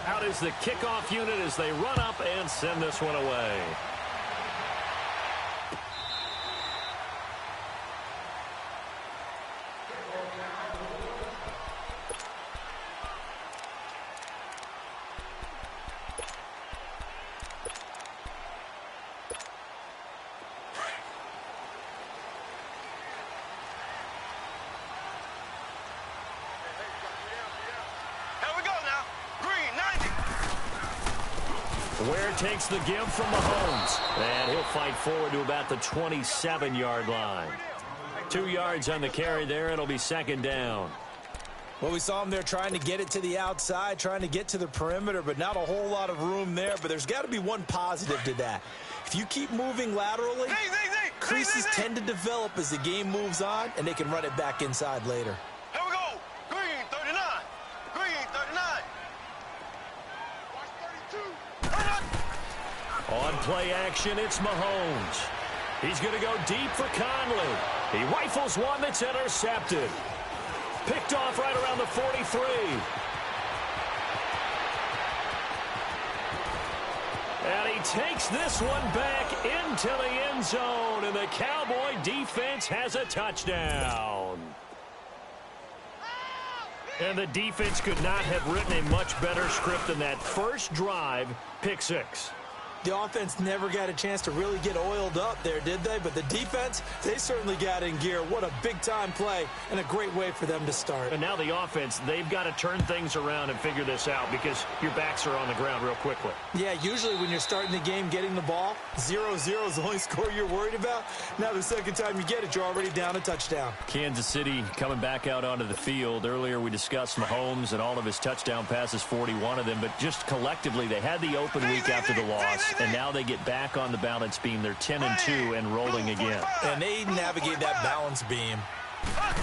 Out is the kickoff unit as they run up and send this one away. Ware takes the give from Mahomes. And he'll fight forward to about the 27-yard line. 2 yards on the carry there. It'll be second down. Well, we saw him there trying to get it to the outside, trying to get to the perimeter, but not a whole lot of room there. But there's got to be one positive to that. If you keep moving laterally, creases tend to develop as the game moves on, and they can run it back inside later. Here we go. Green, 39. Green, 39. On play action, it's Mahomes. He's going to go deep for Conley. He rifles one that's intercepted. Picked off right around the 43. And he takes this one back into the end zone, and the Cowboy defense has a touchdown. And the defense could not have written a much better script than that first drive, pick six. The offense never got a chance to really get oiled up there, did they? But the defense, they certainly got in gear. What a big-time play and a great way for them to start. And now the offense, they've got to turn things around and figure this out because your backs are on the ground real quickly. Yeah, usually when you're starting the game getting the ball, 0-0 is the only score you're worried about. Now the second time you get it, you're already down a touchdown. Kansas City coming back out onto the field. Earlier we discussed Mahomes and all of his touchdown passes, 41 of them. But just collectively, they had the open week after the loss. And now they get back on the balance beam. They're 10-2 and rolling again. And they navigate that balance beam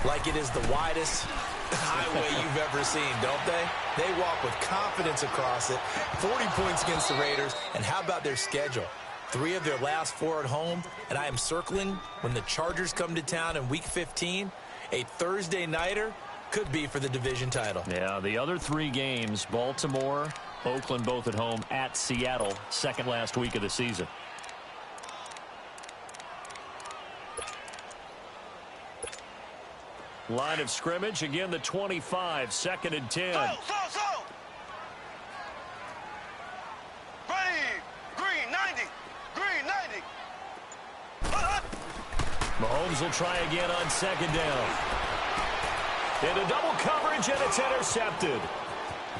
like it is the widest highway you've ever seen, don't they? They walk with confidence across it. 40 points against the Raiders. And how about their schedule? 3 of their last 4 at home. And I am circling when the Chargers come to town in Week 15. A Thursday nighter could be for the division title. Yeah, the other 3 games, Baltimore, Oakland both at home, at Seattle, second last week of the season. Line of scrimmage, again the 25, 2nd and 10. Ready, green, 90, green, 90. Mahomes will try again on 2nd down. Into double coverage, and it's intercepted.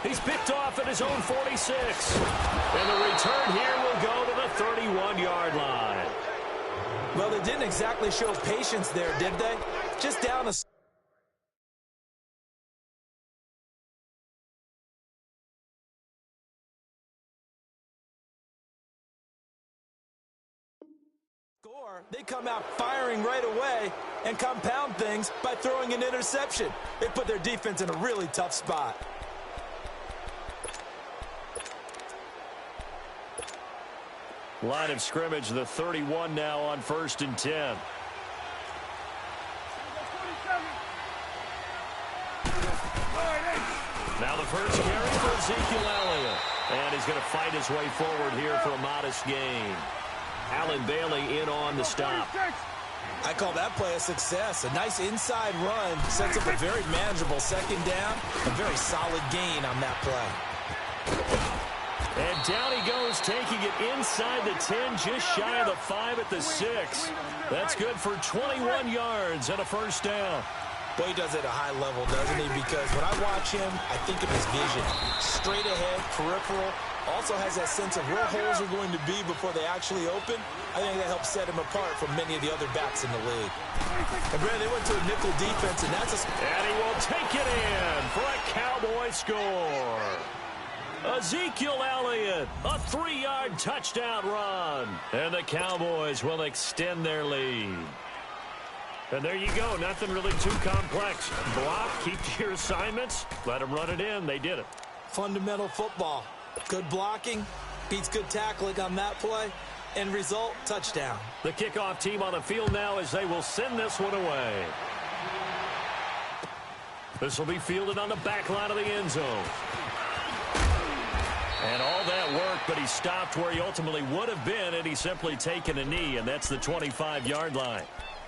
He's picked off at his own 46. And the return here will go to the 31-yard line. Well, they didn't exactly show patience there, did they? Just down a score. They come out firing right away and compound things by throwing an interception. They put their defense in a really tough spot. Line of scrimmage, the 31 now on 1st and 10. Now the first carry for Ezekiel Elliott. And he's going to fight his way forward here for a modest gain. Allen Bailey in on the stop. I call that play a success. A nice inside run sets up a very manageable 2nd down. A very solid gain on that play. And down he goes, taking it inside the 10, just shy of the 5 at the 6. That's good for 21 yards and a first down. Boy, he does it at a high level, doesn't he? Because when I watch him, I think of his vision. Straight ahead, peripheral. Also has that sense of where holes are going to be before they actually open. I think that helps set him apart from many of the other backs in the league. And, Brad, they went to a nickel defense, and that's a... And he will take it in for a Cowboy score. Ezekiel Elliott, a 3-yard touchdown run. And the Cowboys will extend their lead. And there you go. Nothing really too complex. Block, keep to your assignments, let them run it in. They did it. Fundamental football. Good blocking, beats good tackling on that play. End result, touchdown. The kickoff team on the field now as they will send this one away. This will be fielded on the back line of the end zone. And all that work, but he stopped where he ultimately would have been had he simply taken a knee, and that's the 25-yard line.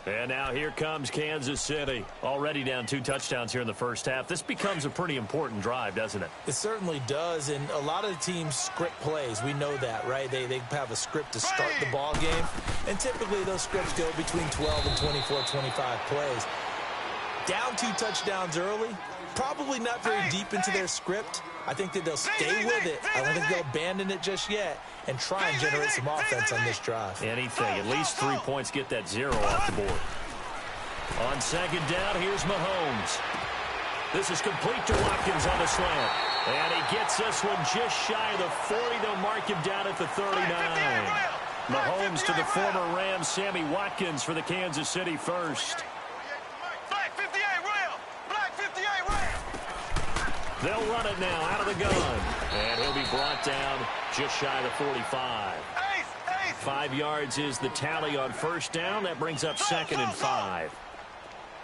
And now here comes Kansas City. Already down 2 touchdowns here in the first half. This becomes a pretty important drive, doesn't it? It certainly does, and a lot of the teams script plays. We know that, right? They have a script to start the ball game, and typically those scripts go between 12 and 24, 25 plays. Down 2 touchdowns early, probably not very deep into their script. I think that they'll stay with it. I don't think they'll abandon it just yet and try and generate some offense on this drive. Anything. At least 3 points, get that 0 off the board. On second down, here's Mahomes. This is complete to Watkins on the slant. And he gets this one just shy of the 40. They'll mark him down at the 39. Mahomes to the former Rams, Sammy Watkins for the Kansas City first. They'll run it now out of the gun. And he'll be brought down just shy of the 45. 5 yards is the tally on first down. That brings up 2nd and 5.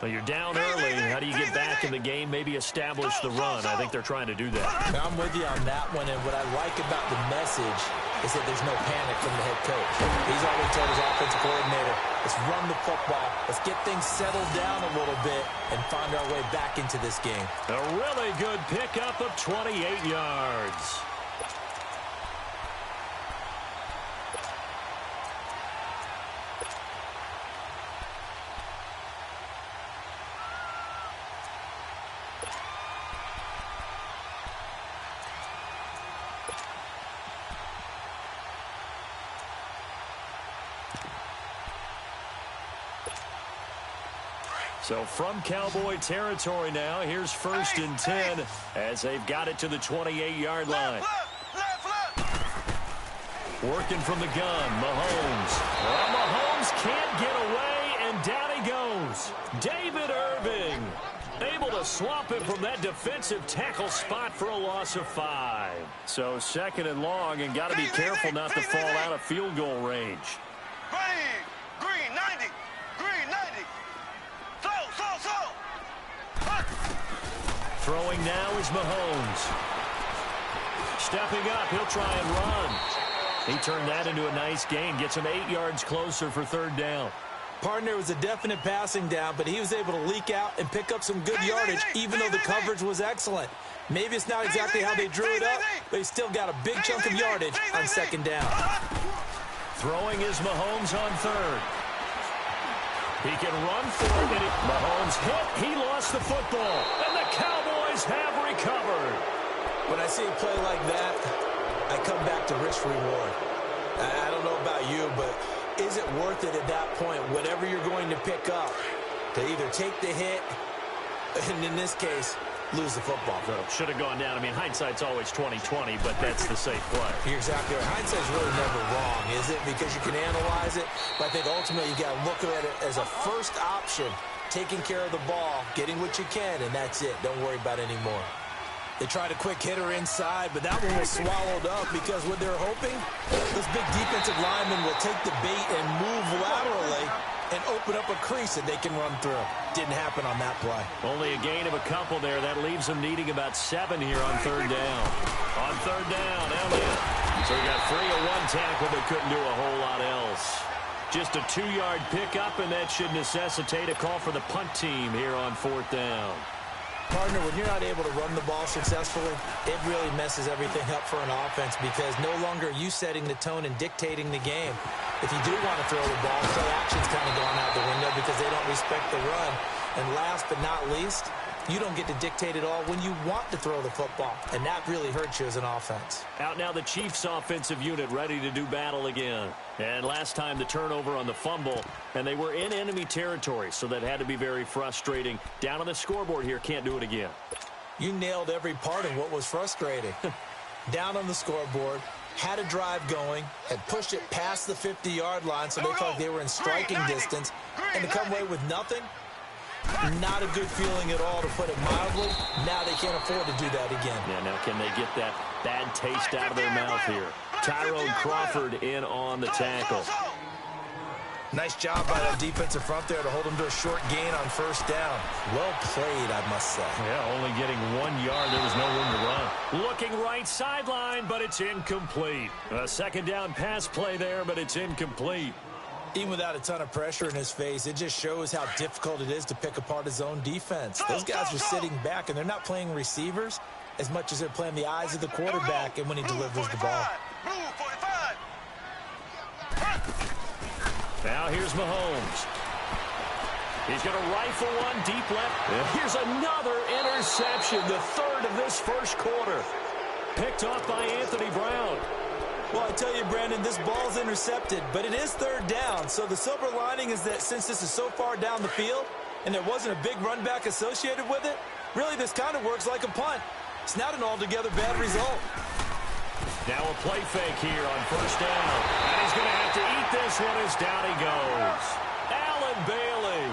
Well, you're down early. How do you get back in the game? Maybe establish the run. I think they're trying to do that. I'm with you on that one. And what I like about the message is that there's no panic from the head coach. He's already told his offensive coordinator, let's run the football. Let's get things settled down a little bit and find our way back into this game. A really good pickup of 28 yards. So from Cowboy territory now, here's 1st and 10 as they've got it to the 28-yard line. Working from the gun, Mahomes. Well, Mahomes can't get away, and down he goes. David Irving able to swamp him from that defensive tackle spot for a loss of 5. So 2nd and long, and got to be careful not to fall out of field goal range. Green 90. Green 90. Throwing now is Mahomes. Stepping up, he'll try and run. He turned that into a nice gain. Gets him 8 yards closer for 3rd down. Partner was a definite passing down, but he was able to leak out and pick up some good yardage, even though the coverage was excellent. Maybe it's not exactly how they drew it up, but he still got a big chunk of yardage on 2nd down. Throwing is Mahomes on 3rd. He can run for it, and Mahomes hit. He lost the football, and the Cowboys have recovered. When I see a play like that, I come back to risk reward. I don't know about you, but is it worth it at that point, whatever you're going to pick up, to either take the hit, and in this case, lose the football? So should have gone down. I mean, hindsight's always 20/20, but that's the safe play. You're exactly right. Hindsight's really never wrong, is it? Because you can analyze it, but I think ultimately you got to look at it as a first option, taking care of the ball, getting what you can, and that's it. Don't worry about it anymore. They tried a quick hitter inside, but that one was swallowed up because what they're hoping, this big defensive lineman will take the bait and move laterally and open up a crease that they can run through. Didn't happen on that play. Only a gain of a couple there. That leaves them needing about 7 here on 3rd down. On 3rd down, Elliott. So he got 3 of 1 tackle, but couldn't do a whole lot else. Just a 2-yard pickup, and that should necessitate a call for the punt team here on 4th down. Partner, when you're not able to run the ball successfully, it really messes everything up for an offense because no longer are you setting the tone and dictating the game. If you do want to throw the ball, play action's kind of gone out the window because they don't respect the run. And last but not least, you don't get to dictate it all when you want to throw the football, and that really hurts you as an offense. Out now the Chiefs offensive unit ready to do battle again. And last time the turnover on the fumble, and they were in enemy territory, so that had to be very frustrating. Down on the scoreboard here, can't do it again. You nailed every part of what was frustrating. Down on the scoreboard, had a drive going, had pushed it past the 50-yard line so they felt like they were in striking distance, and to come away with nothing, not a good feeling at all, to put it mildly. Now they can't afford to do that again. Yeah, now can they get that bad taste out of their mouth here? Tyrone Crawford in on the tackle. Nice job by that defensive front there to hold him to a short gain on 1st down. Well played, I must say. Yeah, only getting 1 yard. There was no room to run. looking right sideline, but it's incomplete. A second down pass play there, but it's incomplete. Even without a ton of pressure in his face, it just shows how difficult it is to pick apart his own defense. Those guys are sitting back, and they're not playing receivers as much as they're playing the eyes of the quarterback and when he delivers the ball. Now here's Mahomes. He's going to rifle one deep left. And here's another interception, the third of this first quarter. Picked off by Anthony Brown. Well, I tell you, Brandon, this ball's intercepted, but it is third down. So the silver lining is that since this is so far down the field and there wasn't a big run back associated with it, really this kind of works like a punt. It's not an altogether bad result. Now a play fake here on first down. And he's going to have to eat this one as down he goes. Allen Bailey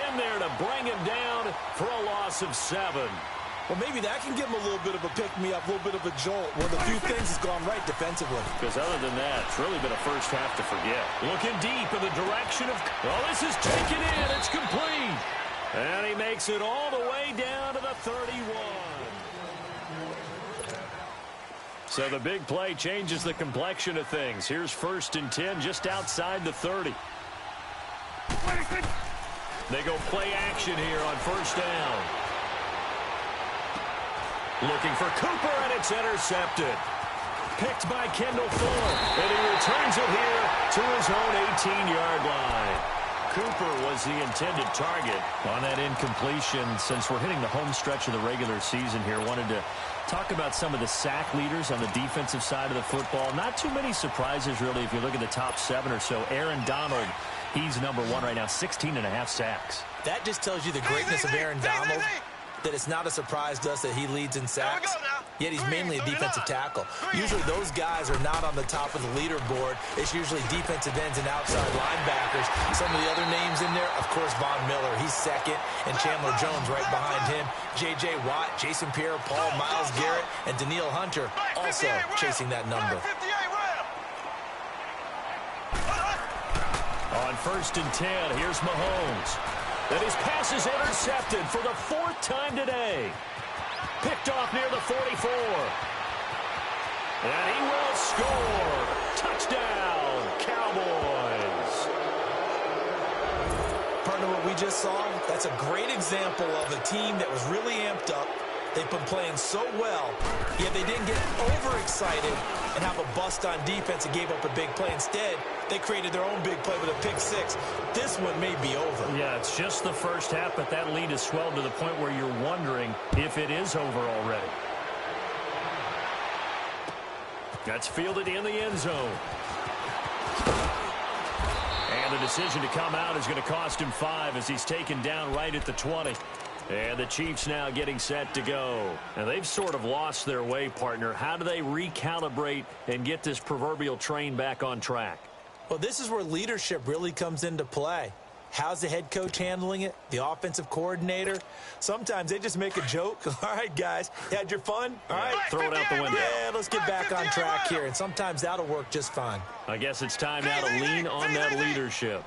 in there to bring him down for a loss of 7. Well, maybe that can give him a little bit of a pick-me-up, a little bit of a jolt. One of the few things has gone right defensively. Because other than that, it's really been a first half to forget. Looking deep in the direction of... Oh, this is taken in. It's complete. And he makes it all the way down to the 31. So the big play changes the complexion of things. Here's 1st and 10 just outside the 30. They go play action here on first down. Looking for Cooper, and it's intercepted. Picked by Kendall Fuller, and he returns it here to his own 18-yard line. Cooper was the intended target on that incompletion. Since we're hitting the home stretch of the regular season here, wanted to talk about some of the sack leaders on the defensive side of the football. Not too many surprises, really, if you look at the top 7 or so. Aaron Donald, he's number 1 right now, 16.5 sacks. That just tells you the greatness of Aaron Donald, that it's not a surprise to us that he leads in sacks, yet he's mainly a defensive tackle. Usually those guys are not on the top of the leaderboard. It's usually defensive ends and outside linebackers. Some of the other names in there, of course, Von Miller, he's 2nd, and Chandler Jones right behind him. J.J. Watt, Jason Pierre-Paul, Myles Garrett, and Daniil Hunter also chasing that number. On 1st and 10, here's Mahomes. And his pass is intercepted for the 4th time today. Picked off near the 44. And he will score. Touchdown, Cowboys. Partner, what we just saw, that's a great example of a team that was really amped up. They've been playing so well, yet they didn't get overexcited and have a bust on defense and gave up a big play. Instead, they created their own big play with a pick 6. This one may be over. Yeah, it's just the first half, but that lead has swelled to the point where you're wondering if it is over already. That's fielded in the end zone. And the decision to come out is going to cost him 5 as he's taken down right at the 20. And the Chiefs now getting set to go. And they've sort of lost their way, partner. How do they recalibrate and get this proverbial train back on track? Well, this is where leadership really comes into play. How's the head coach handling it? The offensive coordinator? Sometimes they just make a joke. All right, guys, you had your fun? All right. Throw it out the window. Yeah, let's get back on track here. And sometimes that'll work just fine. I guess it's time now to lean on that leadership.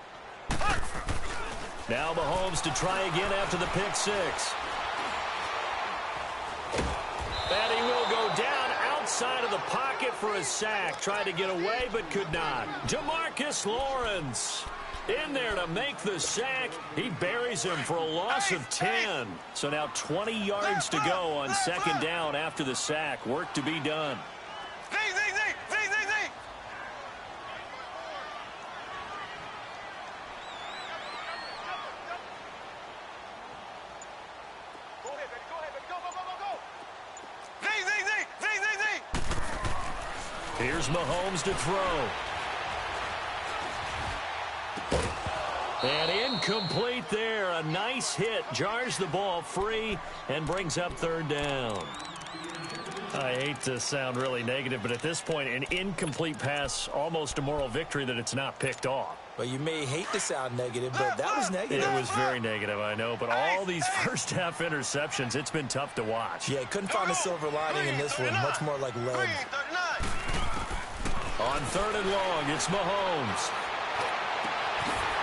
Now Mahomes to try again after the pick 6. And he will go down outside of the pocket for a sack. Tried to get away, but could not. Jamarcus Lawrence in there to make the sack. He buries him for a loss of 10. So now 20 yards to go on 2nd down after the sack. Work to be done. Here's Mahomes to throw. And incomplete there. A nice hit. Jars the ball free and brings up 3rd down. I hate to sound really negative, but at this point, an incomplete pass, almost a moral victory that it's not picked off. Well, you may hate to sound negative, but that was negative. It was very negative, I know. But all these first-half interceptions, it's been tough to watch. Yeah, couldn't find a silver lining in this one. Much more like lead. On 3rd and long, it's Mahomes.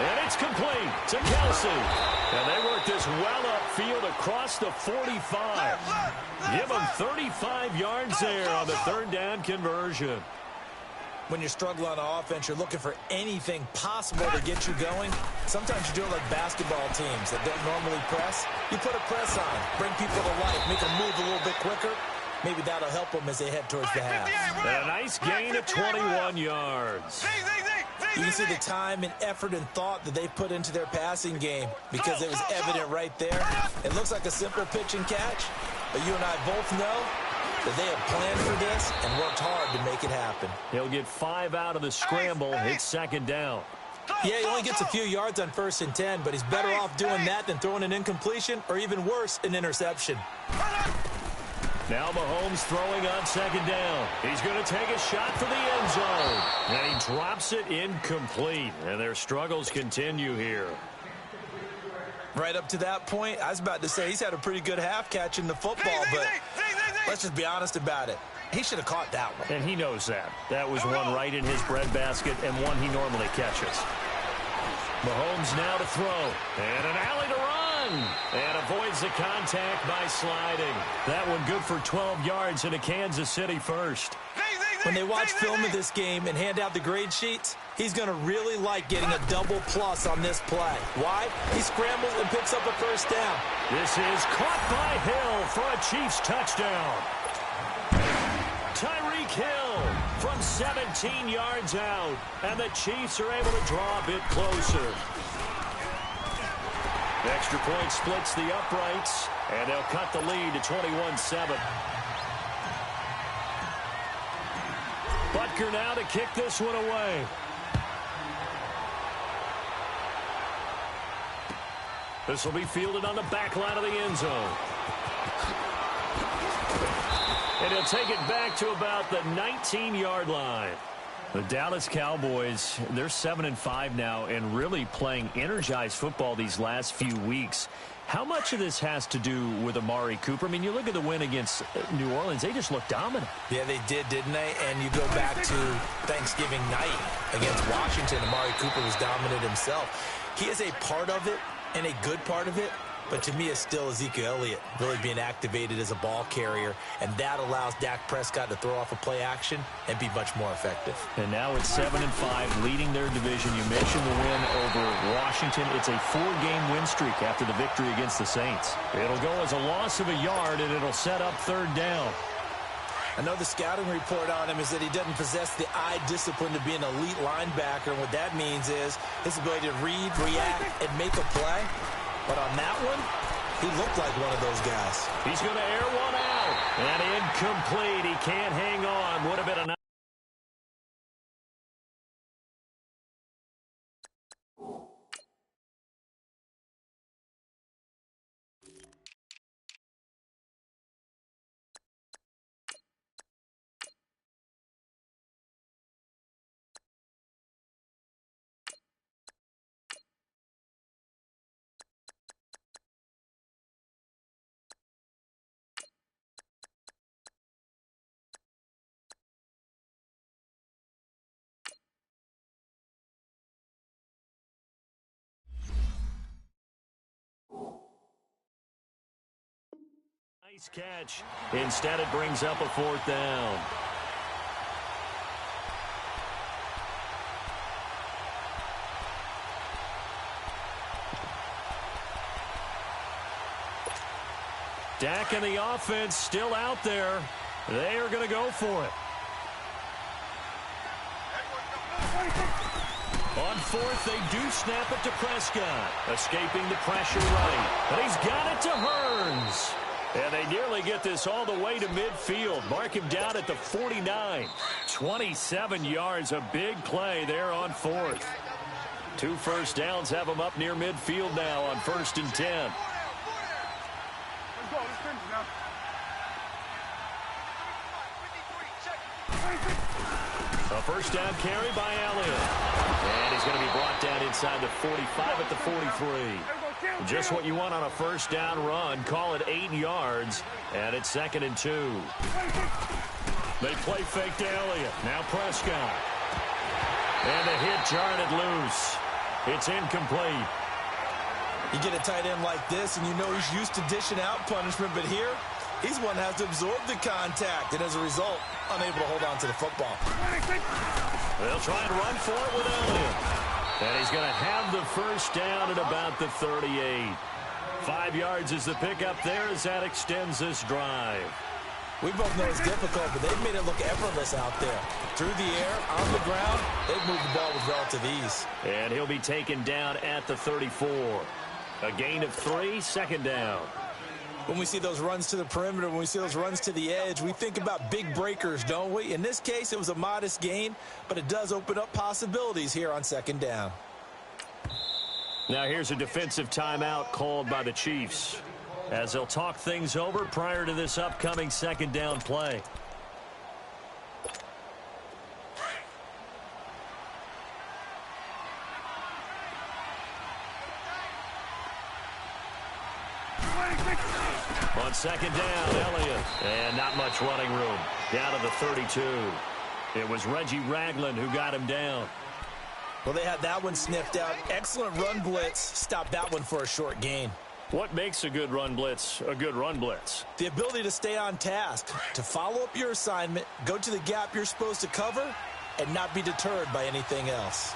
And it's complete to Kelsey. And they work this well upfield across the 45. Give them 35 yards there on the third down conversion. When you're struggling on offense, you're looking for anything possible to get you going. Sometimes you do it like basketball teams that don't normally press. You put a press on, bring people to life, make them move a little bit quicker. Maybe that'll help them as they head towards the half. And a nice gain of 21 yards. You can see the time and effort and thought that they put into their passing game because it was evident right there. It looks like a simple pitch and catch, but you and I both know that they have planned for this and worked hard to make it happen. He'll get 5 out of the scramble. It's second down. Yeah, he only gets a few yards on 1st and 10, but he's better off doing that than throwing an incompletion or even worse, an interception. Now Mahomes throwing on second down. He's going to take a shot for the end zone. And he drops it incomplete. And their struggles continue here. Right up to that point, I was about to say he's had a pretty good half catching the football, but let's just be honest about it. He should have caught that one. And he knows that. That was one right in his breadbasket and one he normally catches. Mahomes now to throw. And an alley to run. And avoids the contact by sliding. That one good for 12 yards into Kansas City first. When they watch film of this game and hand out the grade sheets, he's going to really like getting a double plus on this play. Why? He scrambles and picks up a first down. This is caught by Hill for a Chiefs touchdown. Tyreek Hill from 17 yards out. And the Chiefs are able to draw a bit closer. The extra point splits the uprights, and they'll cut the lead to 21-7. Butker now to kick this one away. This will be fielded on the back line of the end zone. And he'll take it back to about the 19-yard line. The Dallas Cowboys, they're 7-5 now and really playing energized football these last few weeks. How much of this has to do with Amari Cooper? I mean, you look at the win against New Orleans, they just looked dominant. Yeah, they did, didn't they? And you go back to Thanksgiving night against Washington. Amari Cooper was dominant himself. He is a part of it and a good part of it. But to me, it's still Ezekiel Elliott really being activated as a ball carrier, and that allows Dak Prescott to throw off a play action and be much more effective. And now it's 7-5, leading their division. You mentioned the win over Washington. It's a 4-game win streak after the victory against the Saints. It'll go as a loss of a yard, and it'll set up third down. I know the scouting report on him is that he doesn't possess the eye discipline to be an elite linebacker, and what that means is his ability to read, react, and make a play. But on that one, he looked like one of those guys. He's going to air one out. And incomplete. He can't hang on. Would have been a nice. Nice catch. Instead, it brings up a fourth down. Dak and the offense still out there. They are going to go for it. On fourth, they do snap it to Prescott. Escaping the pressure right. But he's got it to Hearns. And they nearly get this all the way to midfield. Mark him down at the 49. 27 yards, a big play there on fourth. 2 first downs have them up near midfield now on 1st and 10. A first down carry by Elliott. And he's going to be brought down inside the 45 at the 43. Just what you want on a first down run. Call it 8 yards. And it's 2nd and 2. They play fake to Elliott. Now Prescott. And the hit jarred it loose. It's incomplete. You get a tight end like this, and you know he's used to dishing out punishment, but here, he's one that has to absorb the contact, and as a result, unable to hold on to the football. They'll try and run for it with Elliott. And he's going to have the first down at about the 38. 5 yards is the pickup there as that extends this drive. We both know it's difficult, but they've made it look effortless out there. Through the air, on the ground, they've moved the ball with relative ease. And he'll be taken down at the 34. A gain of 3, second down. When we see those runs to the perimeter, when we see those runs to the edge, we think about big breakers, don't we? In this case, it was a modest gain, but it does open up possibilities here on second down. Now here's a defensive timeout called by the Chiefs as they'll talk things over prior to this upcoming second down play. On second down, Elliott. And not much running room. Down to the 32. It was Reggie Ragland who got him down. Well, they had that one sniffed out. Excellent run blitz. Stopped that one for a short gain. What makes a good run blitz a good run blitz? The ability to stay on task, to follow up your assignment, go to the gap you're supposed to cover, and not be deterred by anything else.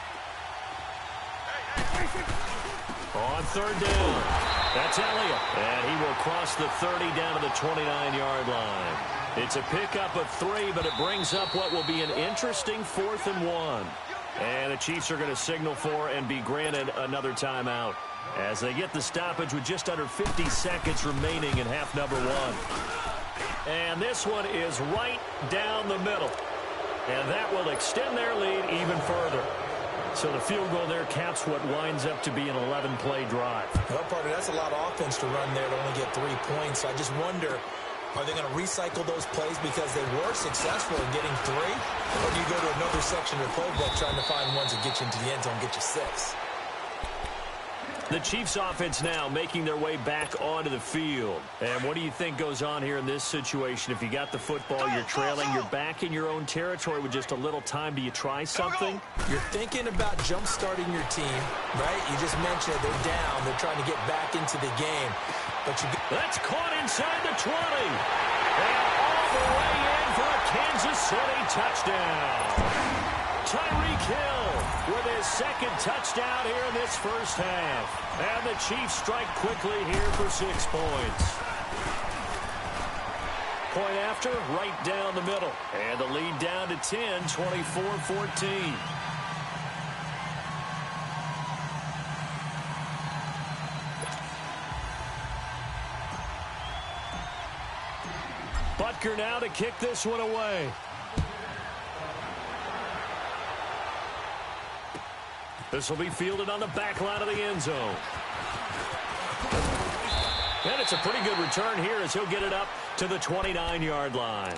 On third down, that's Elliott. And he will cross the 30 down to the 29-yard line. It's a pickup of 3, but it brings up what will be an interesting 4th and 1. And the Chiefs are going to signal for and be granted another timeout as they get the stoppage with just under 50 seconds remaining in half number 1. And this one is right down the middle. And that will extend their lead even further. So the field goal there caps what winds up to be an 11-play drive. Well, partner, that's a lot of offense to run there to only get 3 points. So I just wonder, are they going to recycle those plays because they were successful in getting 3? Or do you go to another section of the playbook trying to find ones that get you into the end zone and get you 6? The Chiefs offense now making their way back onto the field. And what do you think goes on here in this situation? If you got the football, you're trailing, you're back in your own territory with just a little time. Do you try something? You're thinking about jump-starting your team, right? You just mentioned they're down. They're trying to get back into the game. But that's caught inside the 20. And all the way in for a Kansas City touchdown. Tyreek Hill with his second touchdown here in this first half. And the Chiefs strike quickly here for 6 points. Point after, right down the middle. And the lead down to 10, 24-14. Butker now to kick this one away. This will be fielded on the back line of the end zone. And it's a pretty good return here as he'll get it up to the 29-yard line.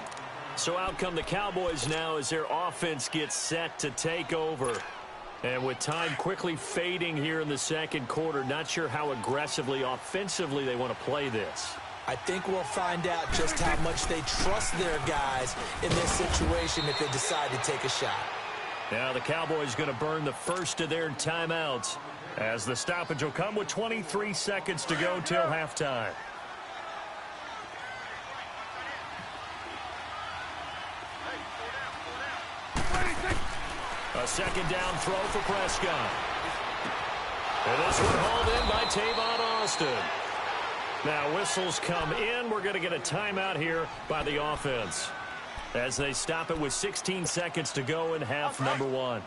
So out come the Cowboys now as their offense gets set to take over. And with time quickly fading here in the second quarter, not sure how aggressively, offensively they want to play this. I think we'll find out just how much they trust their guys in this situation if they decide to take a shot. Now the Cowboys going to burn the first of their timeouts as the stoppage will come with 23 seconds to go till halftime. A second down throw for Prescott. And this one hauled in by Tavon Austin. Now whistles come in. We're going to get a timeout here by the offense as they stop it with 16 seconds to go in half number 1.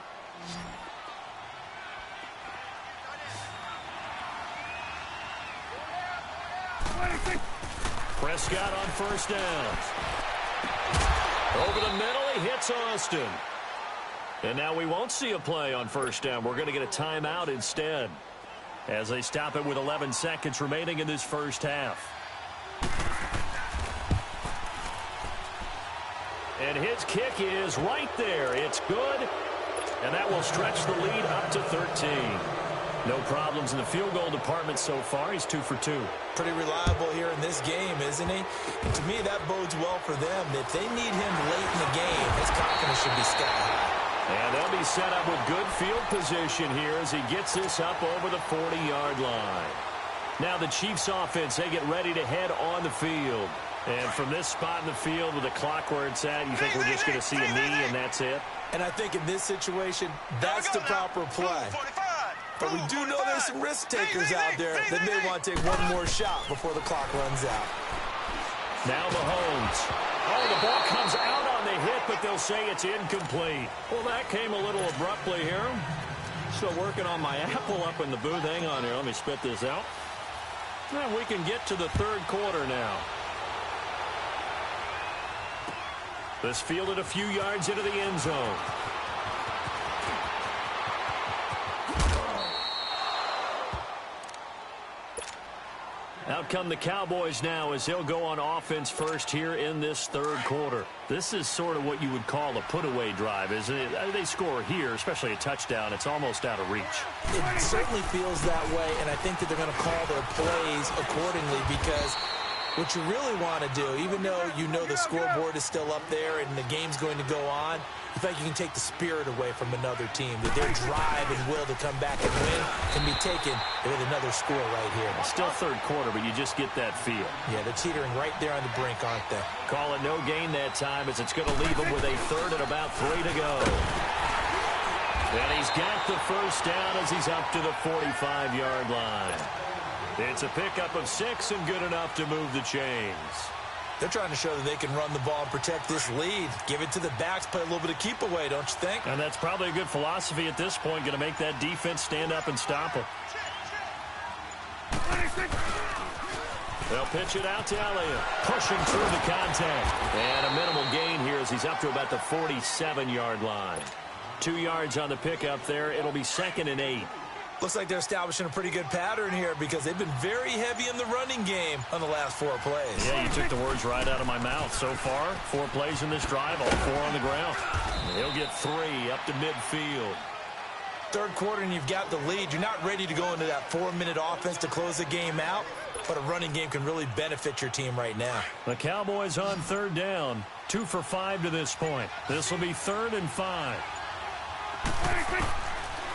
Prescott on first down. Over the middle, he hits Austin. And now we won't see a play on first down. We're going to get a timeout instead as they stop it with 11 seconds remaining in this first half. And his kick is right there. It's good. And that will stretch the lead up to 13. No problems in the field goal department so far. He's 2 for 2. Pretty reliable here in this game, isn't he? And to me, that bodes well for them. If they need him late in the game, his confidence should be sky high. And they'll be set up with good field position here as he gets this up over the 40-yard line. Now the Chiefs offense, they get ready to head on the field. And from this spot in the field with the clock where it's at, you think we're just going to see a knee and that's it? And I think in this situation, that's the proper play. But we do know there's some risk takers out there that may want to take one more shot before the clock runs out. Now Mahomes. Oh, the ball comes out on the hit, but they'll say it's incomplete. Well, that came a little abruptly here. Still working on my apple up in the booth. Hang on here. Let me spit this out. Now we can get to the third quarter now. This fielded a few yards into the end zone. Out come the Cowboys now as they'll go on offense first here in this third quarter. This is sort of what you would call a put-away drive, isn't it? They score here, especially a touchdown. It's almost out of reach. It certainly feels that way, and I think that they're going to call their plays accordingly because what you really want to do, even though you know the scoreboard is still up there and the game's going to go on, you think you can take the spirit away from another team, that their drive and will to come back and win can be taken with another score right here. Still third quarter, but you just get that feel. Yeah, they're teetering right there on the brink, aren't they? Call it no gain that time as it's going to leave them with a third and about 3 to go. And he's got the first down as he's up to the 45-yard line. It's a pickup of 6 and good enough to move the chains. They're trying to show that they can run the ball and protect this lead. Give it to the backs, play a little bit of keep away, don't you think? And that's probably a good philosophy at this point, going to make that defense stand up and stop them. They'll pitch it out to Elliott, pushing through the contact. And a minimal gain here as he's up to about the 47-yard line. 2 yards on the pickup there. It'll be 2nd and 8. Looks like they're establishing a pretty good pattern here because they've been very heavy in the running game on the last 4 plays. Yeah, you took the words right out of my mouth. So far, 4 plays in this drive, all 4 on the ground. He'll get 3 up to midfield. Third quarter and you've got the lead. You're not ready to go into that 4-minute offense to close the game out, but a running game can really benefit your team right now. The Cowboys on third down, 2 for 5 to this point. This will be 3rd and 5.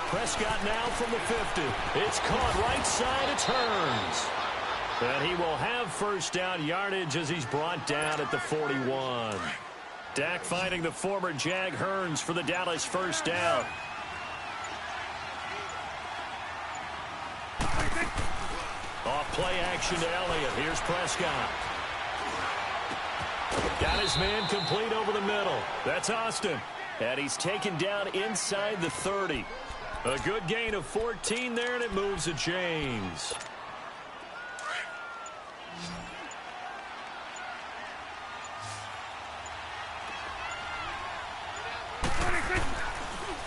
Prescott now from the 50. It's caught right side. It turns. And he will have first down yardage as he's brought down at the 41. Dak finding the former Jag Hearns for the Dallas first down. Off play action to Elliott. Here's Prescott. Got his man complete over the middle. That's Austin. And he's taken down inside the 30. A good gain of 14 there, and it moves the chains.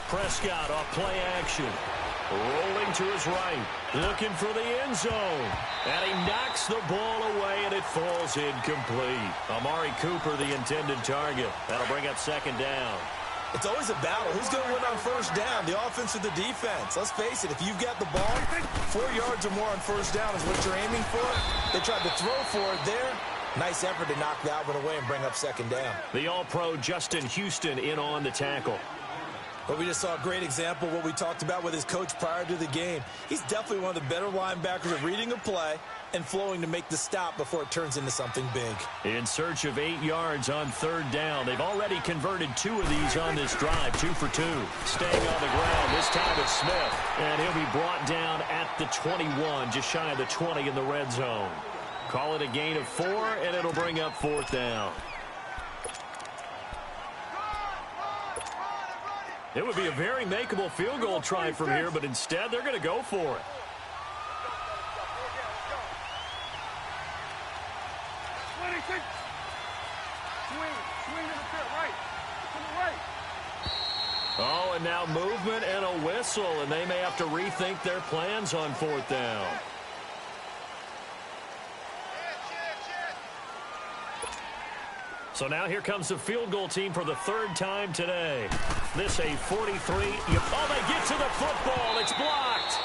Prescott off play action. Rolling to his right. Looking for the end zone. And he knocks the ball away, and it falls incomplete. Amari Cooper, the intended target. That'll bring up 2nd down. It's always a battle. Who's going to win on first down, the offense or the defense? Let's face it, if you've got the ball, 4 yards or more on first down is what you're aiming for. They tried to throw for it there. Nice effort to knock that one away and bring up 2nd down. The All-Pro Justin Houston in on the tackle. But we just saw a great example of what we talked about with his coach prior to the game. He's definitely one of the better linebackers at reading a play and flowing to make the stop before it turns into something big. In search of 8 yards on third down. They've already converted 2 of these on this drive, 2 for 2. Staying on the ground, this time it's Smith. And he'll be brought down at the 21, just shy of the 20 in the red zone. Call it a gain of 4, and it'll bring up 4th down. It would be a very makeable field goal try from here, but instead they're going to go for it. Oh, and now movement and a whistle, and they may have to rethink their plans on 4th down. So now here comes the field goal team for the 3rd time today. This a 43. Oh, they get to the football. It's blocked.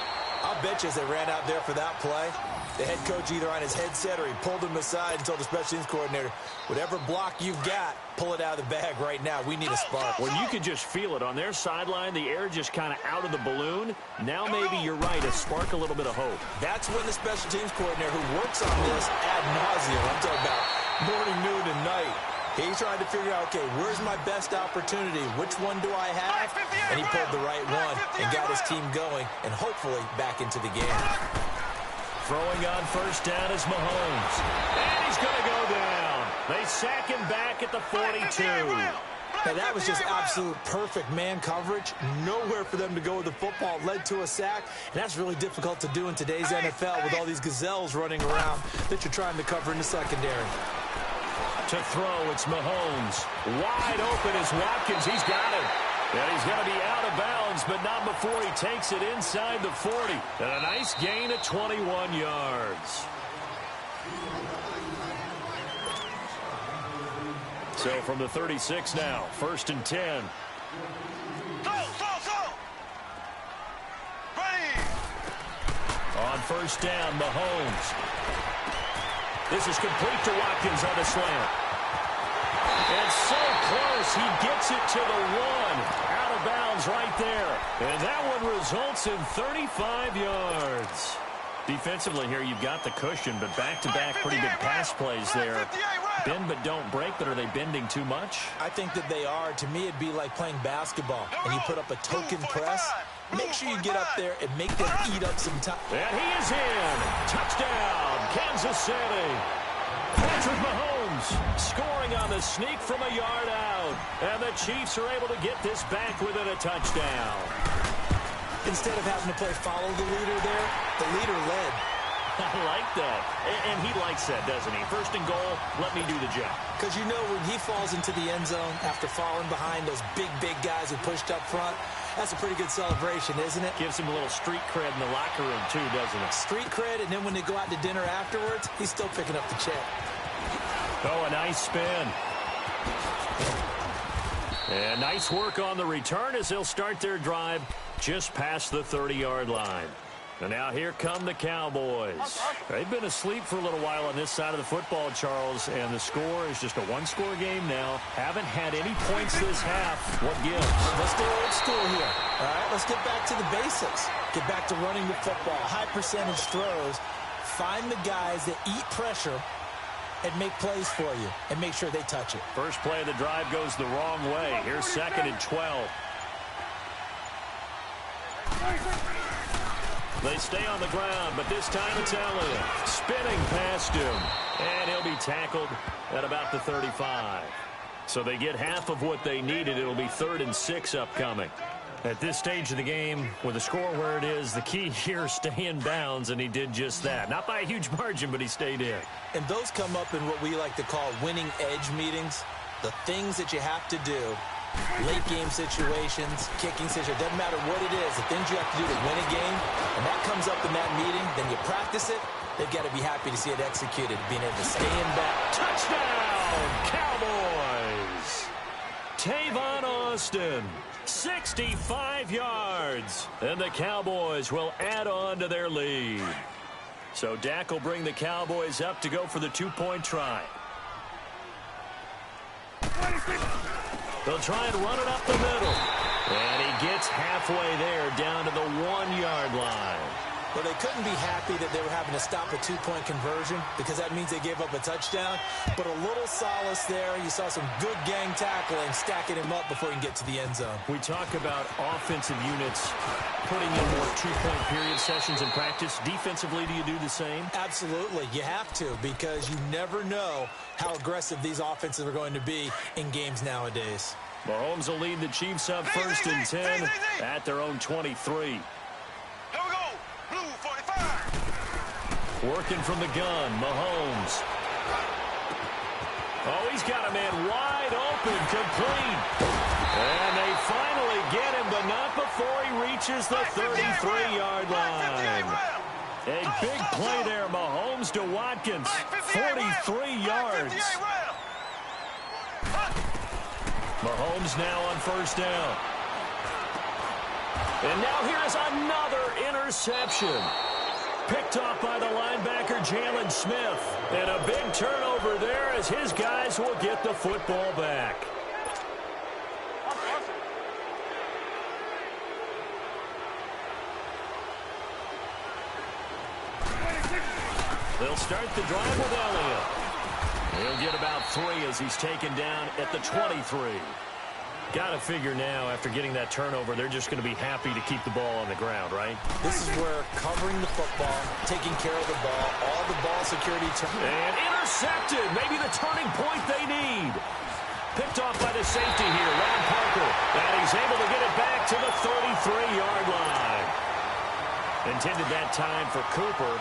I'll bet you as they ran out there for that play, The head coach either on his headset or he pulled him aside and told the special teams coordinator, whatever block you've got, pull it out of the bag right now. We need a spark. Well, you could just feel it. On their sideline, the air just kind of out of the balloon. Now maybe you're right, a spark, a little bit of hope. That's when the special teams coordinator who works on this ad nauseum, I'm talking about morning, noon, and night, he's trying to figure out, okay, where's my best opportunity? Which one do I have? And he pulled the right one and got his team going and hopefully back into the game. Throwing on first down is Mahomes. And he's going to go down. They sack him back at the 42. Now, that was just absolute perfect man coverage. Nowhere for them to go with the football. Led to a sack. And that's really difficult to do in today's NFL with all these gazelles running around that you're trying to cover in the secondary. To throw, it's Mahomes. Wide open is Watkins. He's got it. And he's going to be out of bounds, but not before he takes it inside the 40. And a nice gain of 21 yards. So from the 36 now, 1st and 10. On first down, Mahomes. This is complete to Watkins on the slant. And so close, he gets it to the 1. Out of bounds right there. And that one results in 35 yards. Defensively here, you've got the cushion, but back-to-back pretty big pass plays there. Bend but don't break, but are they bending too much? I think that they are. To me, it'd be like playing basketball, and you put up a token press. Make sure you get up there and make them eat up some time. And he is in. Touchdown, Kansas City. Patrick Mahomes scoring on the sneak from a yard out. And the Chiefs are able to get this back within a touchdown. Instead of having to play follow the leader there, the leader led. I like that. And he likes that, doesn't he? First and goal, let me do the job. Because you know when he falls into the end zone after falling behind those big guys who pushed up front, that's a pretty good celebration, isn't it? Gives him a little street cred in the locker room, too, doesn't it? Street cred, and then when they go out to dinner afterwards, he's still picking up the check. Oh, a nice spin. And nice work on the return as they'll start their drive just past the 30-yard line. And now here come the Cowboys. They've been asleep for a little while on this side of the football, Charles, and the score is just a one-score game now. Haven't had any points this half. What gives? Let's go old school here. All right, let's get back to the basics. Get back to running the football, high percentage throws. Find the guys that eat pressure and make plays for you, and make sure they touch it. First play of the drive goes the wrong way. Here's 2nd and 12. They stay on the ground, but this time it's Elliott. Spinning past him, and he'll be tackled at about the 35. So they get half of what they needed. It'll be 3rd and 6 upcoming. At this stage of the game, with the score where it is, the key here is stay in bounds, and he did just that. Not by a huge margin, but he stayed in. And those come up in what we like to call winning edge meetings. The things that you have to do, late game situations, kicking situations, doesn't matter what it is, the things you have to do to win a game, and that comes up in that meeting, then you practice it, they've got to be happy to see it executed, being able to stay in bounds. Touchdown, Cowboys! Tavon Austin. 65 yards, and the Cowboys will add on to their lead. So Dak will bring the Cowboys up to go for the 2-point try. They'll try and run it up the middle, and he gets halfway there down to the 1-yard line. Well, they couldn't be happy that they were having to stop a 2-point conversion because that means they gave up a touchdown. But a little solace there. You saw some good gang tackling, stacking him up before he can get to the end zone. We talk about offensive units putting in more 2-point period sessions in practice. Defensively, do you do the same? Absolutely. You have to because you never know how aggressive these offenses are going to be in games nowadays. Mahomes will lead the Chiefs up 1st and 10 at their own 23. Working from the gun, Mahomes. Oh, he's got a man wide open, complete. And they finally get him, but not before he reaches the 33-yard line. A big play there, Mahomes to Watkins, 43 yards. Mahomes now on 1st down. And now here's another interception. Picked off by the linebacker, Jalen Smith. And a big turnover there as his guys will get the football back. They'll start the drive with Elliott. He'll get about 3 as he's taken down at the 23. Got to figure now, after getting that turnover, they're just going to be happy to keep the ball on the ground, right? This is where covering the football, taking care of the ball, all the ball security. And intercepted. Maybe the turning point they need. Picked off by the safety here, Ron Parker. And he's able to get it back to the 33-yard line. Intended that time for Cooper.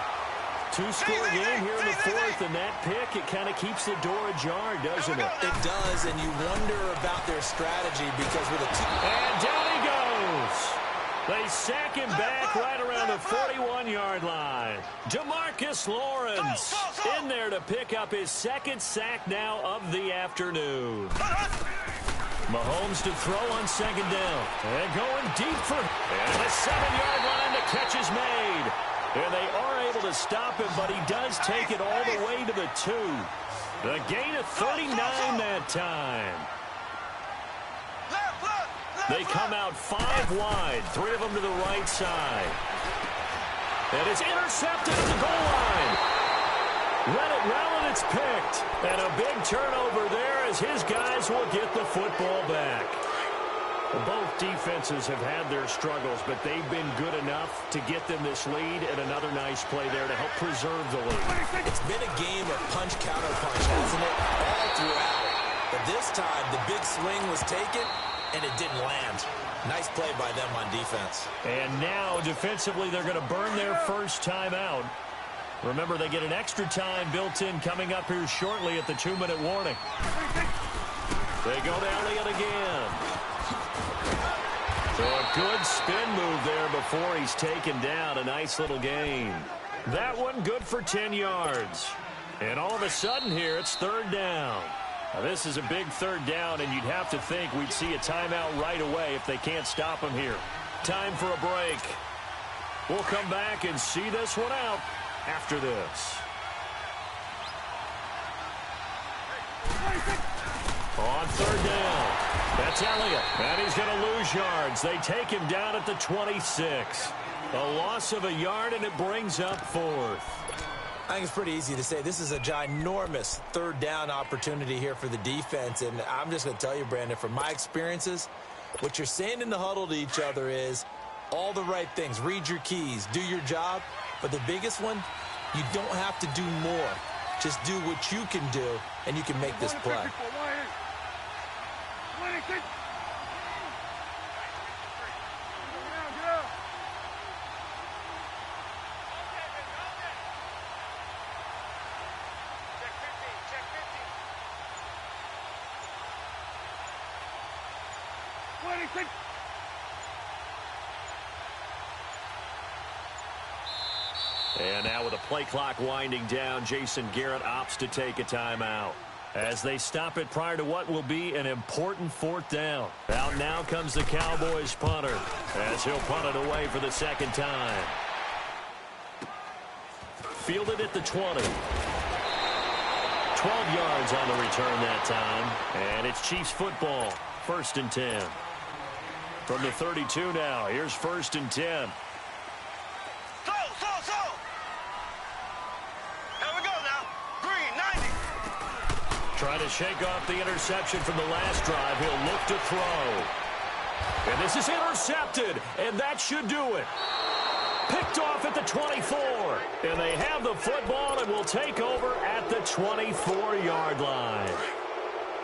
Two-score game here in the fourth, and that pick, it kind of keeps the door ajar, doesn't it? It does, and you wonder about their strategy because with a and down he goes. They sack him back right around the 41-yard line. DeMarcus Lawrence in there to pick up his second sack now of the afternoon. Mahomes to throw on second down. And going deep for... And the 7-yard line, the catch is made. And they are able to stop him, but he does take it all the way to the 2. The gain of 39 that time. They come out 5 wide, 3 of them to the right side. And it's intercepted at the goal line. Let it run, and it's picked. And a big turnover there as his guys will get the football back. Both defenses have had their struggles, but they've been good enough to get them this lead, and another nice play there to help preserve the lead. It's been a game of punch-counter-punch, hasn't it? All throughout. But this time, the big swing was taken, and it didn't land. Nice play by them on defense. And now, defensively, they're going to burn their first timeout. Remember, they get an extra time built in coming up here shortly at the 2-minute warning. They go to Elliott again. So a good spin move there before he's taken down. A nice little gain. That one good for 10 yards. And all of a sudden here, it's third down. Now, this is a big third down, and you'd have to think we'd see a timeout right away if they can't stop him here. Time for a break. We'll come back and see this one out after this. On third down. That's Elliott, and he's going to lose yards. They take him down at the 26. A loss of a yard, and it brings up fourth. I think it's pretty easy to say this is a ginormous third down opportunity here for the defense. And I'm just going to tell you, Brandon, from my experiences, what you're saying in the huddle to each other is all the right things. Read your keys, do your job. But the biggest one, you don't have to do more. Just do what you can do, and you can make this play. And now with the play clock winding down, Jason Garrett opts to take a timeout as they stop it prior to what will be an important fourth down. Out now comes the Cowboys punter as he'll punt it away for the second time. Fielded at the 20. 12 yards on the return that time. And it's Chiefs football. 1st and 10. From the 32 now, here's 1st and 10. Trying to shake off the interception from the last drive. He'll look to throw. And this is intercepted, and that should do it. Picked off at the 24. And they have the football and will take over at the 24-yard line.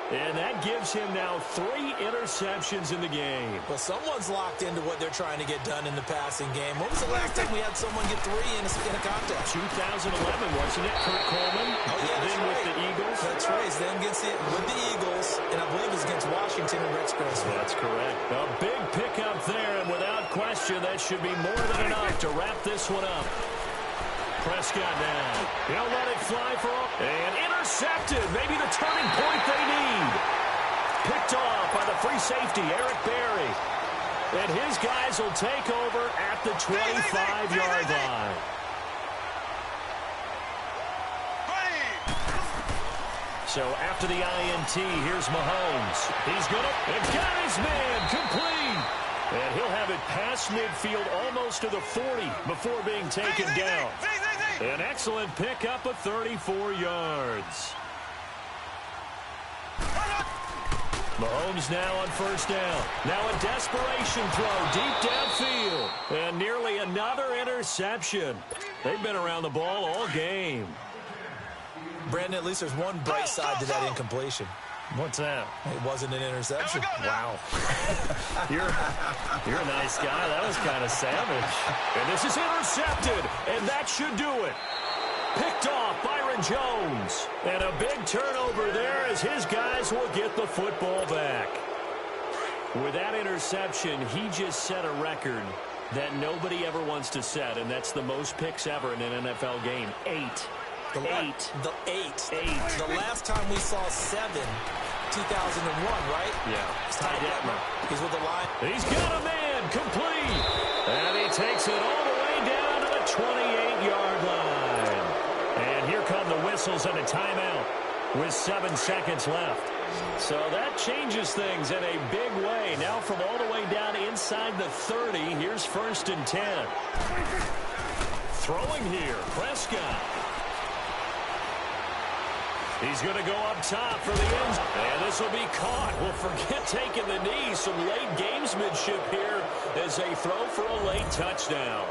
And that gives him now 3 interceptions in the game. Well, someone's locked into what they're trying to get done in the passing game. When was the last time we had someone get 3 in a contest? 2011, wasn't it? Kurt Coleman. Oh, yeah, then right. With the Eagles. That's right. Then with the Eagles, and I believe it's against Washington and Rex Grossman. That's correct. A big pickup there, and without question, that should be more than enough to wrap this one up. Prescott now. He'll let it fly for all. And intercepted. Maybe the turning point they need. Picked off by the free safety, Eric Berry. And his guys will take over at the 25-yard line. So after the INT, here's Mahomes. He's going to, and got his man complete. And he'll have it past midfield almost to the 40 before being taken down. An excellent pickup of 34 yards. Mahomes now on first down. Now a desperation throw deep downfield. And nearly another interception. They've been around the ball all game. Brandon, at least there's one bright side to that incompletion. What's that? It wasn't an interception. Wow. You're a nice guy. That was kind of savage. And this is intercepted, and that should do it. Picked off Byron Jones. And a big turnover there as his guys will get the football back. With that interception, he just set a record that nobody ever wants to set, and that's the most picks ever in an NFL game. 8. The last time we saw 7, 2001, right? Yeah. Ty Detmer. He's with the line. He's got a man complete. And he takes it all the way down to the 28-yard line. And here come the whistles and a timeout with 7 seconds left. So that changes things in a big way. Now from all the way down inside the 30, here's 1st and 10. Throwing here, Prescott. He's going to go up top for the end. And this will be caught. Well, forget taking the knee. Some late gamesmanship here as they throw for a late touchdown.